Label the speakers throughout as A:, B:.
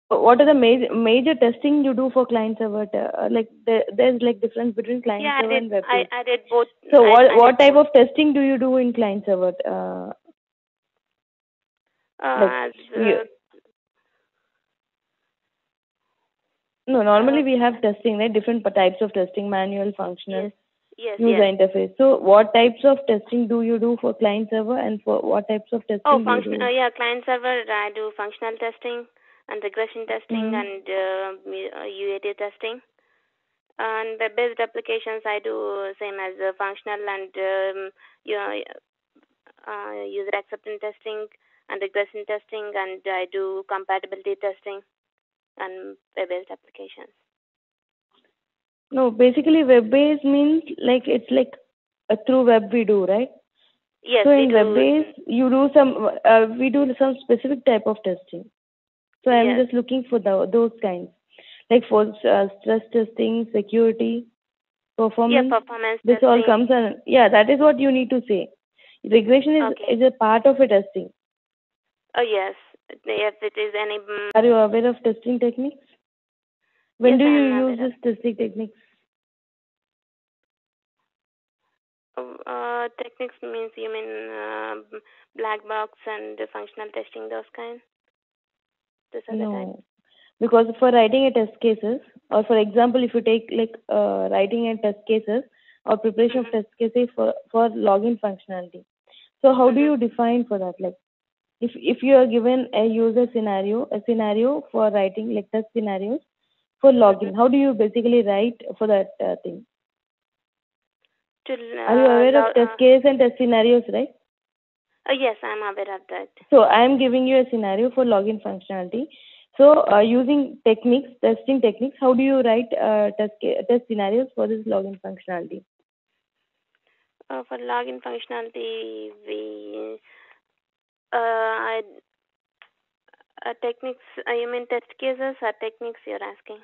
A: What are the major testing you do for client server? Like there's like difference between client server and web page.
B: I did both.
A: So what type of testing do you do in client server? No, normally we have testing, right? Different types of testing: manual, functional, user interface. So what types of testing do you do for client server, and for what types of testing do you do?
B: Client server, I do functional testing and regression testing and UAT testing. And web-based applications, I do same as functional and user acceptance testing and regression testing, and I do compatibility testing and web-based applications.
A: No, basically web-based means like it's like through web we do, right?
B: Yes.
A: So in web-based, you do some. We do some specific type of testing. So I'm just looking for those kinds, like for stress testing, security, performance.
B: Performance.
A: This
B: testing.
A: all comes on. Yeah, that is what you need to say. Regression is a part of a testing.
B: Oh yes. If it is any.
A: Are you aware of testing techniques? When do you use this testing techniques?
B: Techniques means you mean black box and functional testing, those kind?
A: No, because for writing a test cases, or for example, if you take like writing a test cases or preparation of test cases for login functionality. So how do you define for that? Like if you are given a user scenario for writing like test scenarios for login, how do you basically write for that thing? Are you aware of test case and test scenarios, right?
B: Yes, I'm aware of that.
A: So I am giving you a scenario for login functionality. So using techniques, testing techniques, how do you write test scenarios for this login functionality?
B: For login functionality, we techniques. You mean test cases or techniques? You're asking?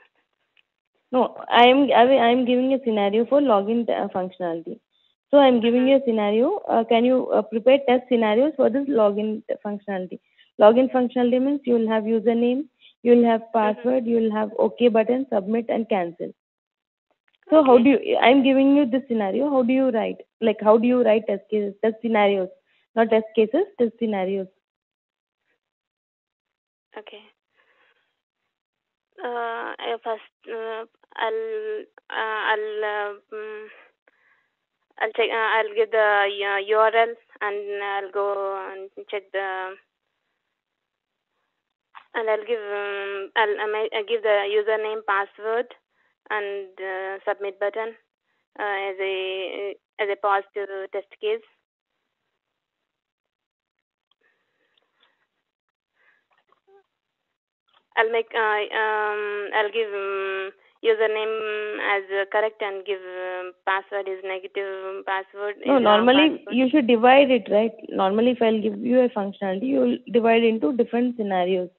A: No, I'm giving a scenario for login functionality. So I'm giving you a scenario. Can you prepare test scenarios for this login functionality? Login functionality means you will have username, you will have password, you will have OK button, submit, and cancel. So how do you? I'm giving you this scenario. How do you write? Like how do you write test cases, test scenarios, not test cases, test scenarios?
B: Okay. First, I'll check. I'll give the URL and I'll go and check the. And I'll give the username, password, and submit button as a positive test case. I'll give username as correct and give password is negative password.
A: No, normally you should divide it, right? Normally, if I'll give you a functionality, you will divide into different scenarios.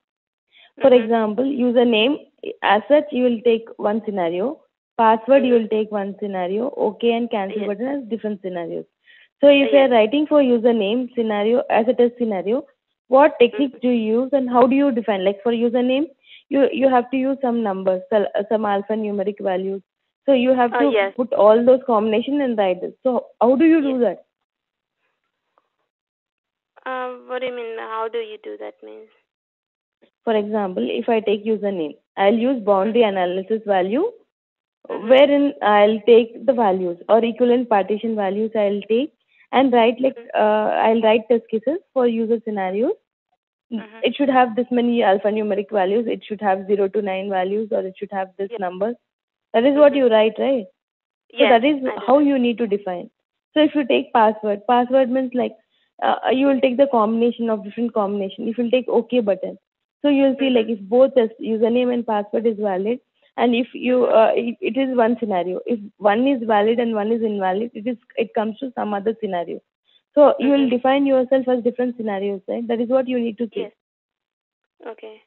A: For example, username, as such, you will take one scenario. Password, you will take one scenario. OK and cancel button as different scenarios. So if you are writing for username scenario as a test scenario, what techniques do you use and how do you define? Like for username, you have to use some numbers, some alphanumeric values. So you have to put all those combinations and write it. So how do you do that?
B: What do you mean? How do you do that means?
A: For example, if I take username, I'll use boundary analysis value, wherein I'll take the values or equivalent partition values I'll take and write like I'll write test cases for user scenarios. It should have this many alphanumeric values. It should have 0 to 9 values, or it should have this numbers. That is what you write, right? So that is how you need to define. So if you take password means like you will take the combination of different combination. If you take OK button, so you will see like if both the username and password is valid, and if you it is one scenario. If one is valid and one is invalid, it comes to some other scenario. So you will define yourself as different scenarios, right? That is what you need to say.
B: Yes. Okay.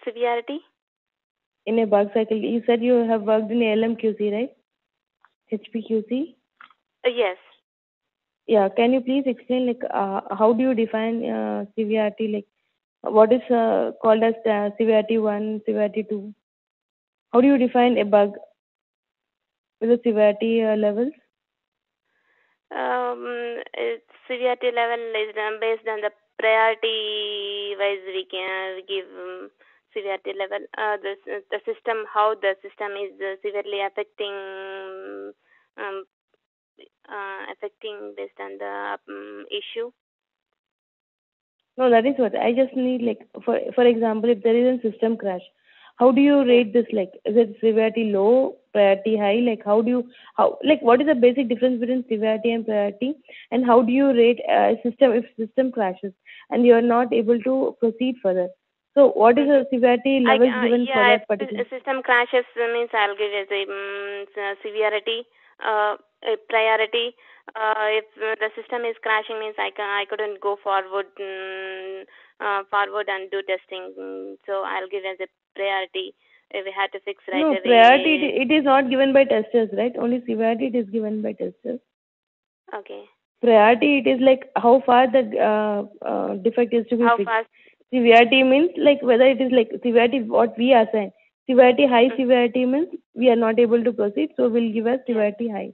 B: Severity?
A: In a bug cycle, you said you have worked in ALMQC, right? HPQC?
B: Yes.
A: Yeah, can you please explain like how do you define severity? Like what is called as severity 1, severity 2? How do you define a bug with the severity levels?
B: Its severity level is based on the priority wise we can give severity level. The system, how the system is severely um, affecting based on the issue.
A: No, that is what I just need. Like for example, if there is a system crash, how do you rate this? Like, is it severity low, priority high? Like, how like what is the basic difference between severity and priority? And how do you rate a system if system crashes and you are not able to proceed further? So, what is the severity levels given for
B: Yeah,
A: that particular?
B: if system crashes means I'll give as a severity, a priority. If the system is crashing means I couldn't go forward and do testing. So I'll give as a priority. If we had to fix right
A: No, priority
B: away.
A: it is not given by testers, right? Only severity it is given by testers.
B: Okay.
A: Priority it is like how far the defect is to be
B: How
A: fixed.
B: fast?
A: Severity means like whether it is like severity what we assign. Severity high severity means we are not able to proceed, so we'll give us severity high.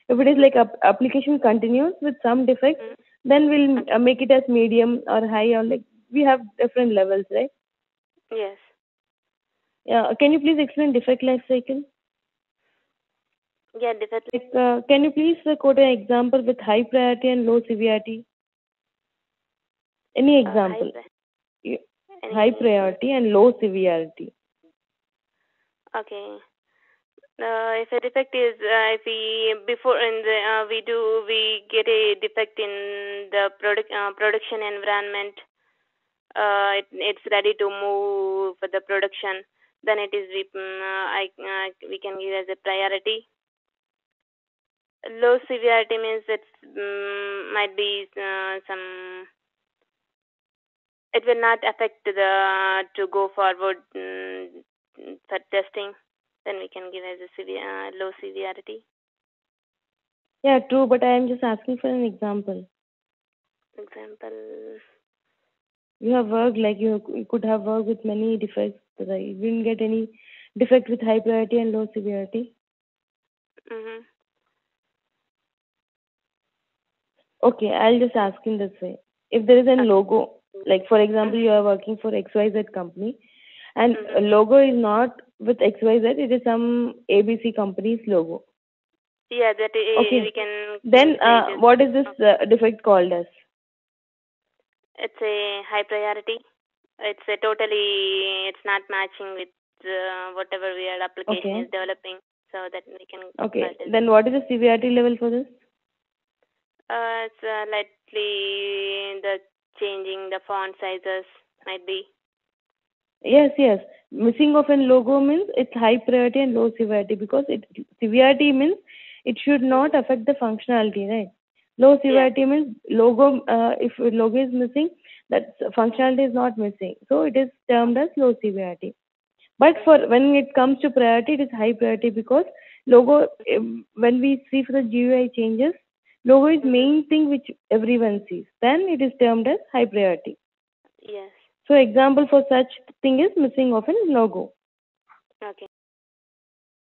A: If it is like application continues with some defects, then we'll make it as medium or high, or like we have different levels, right?
B: Yes.
A: Yeah. Can you please explain defect life cycle?
B: Yeah, defect.
A: Like, can you please quote an example with high priority and low severity? Any example? High priority and low severity.
B: Okay. If a defect is if we before in the we get a defect in the production environment, it's ready to move for the production, then it is we can give as a priority. Low severity means it might be some, it will not affect the to go forward for testing, then we can give as a low severity.
A: Yeah, true, but I am just asking for an example.
B: Example.
A: You have worked like you could have worked with many defects, but you didn't get any defect with high priority and low severity.
B: Mhm.
A: Okay, I'll just ask in this way. If there is a logo, like for example, you are working for XYZ company, and a logo is not with XYZ, it is some ABC company's logo.
B: Yeah, that
A: okay.
B: We can.
A: Then, what is this defect called as?
B: It's a high priority. It's a totally. It's not matching with whatever we are application is developing, so that we can.
A: Okay. Then, what is the severity level for this?
B: It's slightly the changing the font sizes might be.
A: Yes, yes. Missing of a logo means it's high priority and low severity, because severity means it should not affect the functionality, right? Low severity means logo. If logo is missing, that functionality is not missing, so it is termed as low severity. But for when it comes to priority, it is high priority, because logo. When we see for the GUI changes, logo is main thing which everyone sees. Then it is termed as high priority.
B: Yes.
A: So example for such thing is missing of a logo.